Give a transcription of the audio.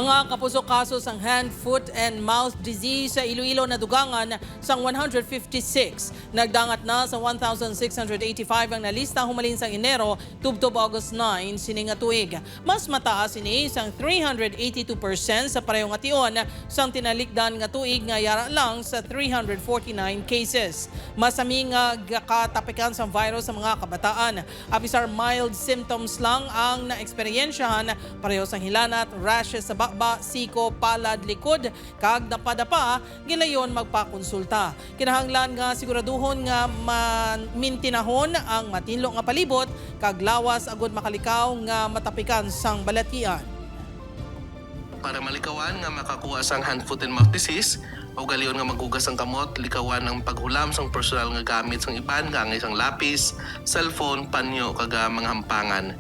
Mga kapuso kaso sang hand, foot, and mouth disease sa Iloilo na dugangan sang 156. Nagdangat na sa 1,685 ang nalista humalin sa Enero tubtob August 9 sining nga tuig. Mas mataas ini sang 382% sa parehong ation sang tinalikdan nga tuig nga yara lang sa 349 cases. Masami nga katapikan sa virus sa mga kabataan. Apisar mild symptoms lang ang naeksperyensyahan pareho sang hilanat, rashes sa bakba, siko, palad, likod, kag napadapa, gilayon magpakonsulta. Kinahanglan nga siguraduhon nga mintinahon ang matinlo nga palibot, kag lawas agud makalikaw nga matapikan sang balatian. Para malikawan nga makakuha sang hand, foot, and mouth disease, o galiyon nga magugas ang kamot, likawan ang paghulam sang personal nga gamit sang iban, nga isang lapis, cellphone, panyo, kaga mga hampangan.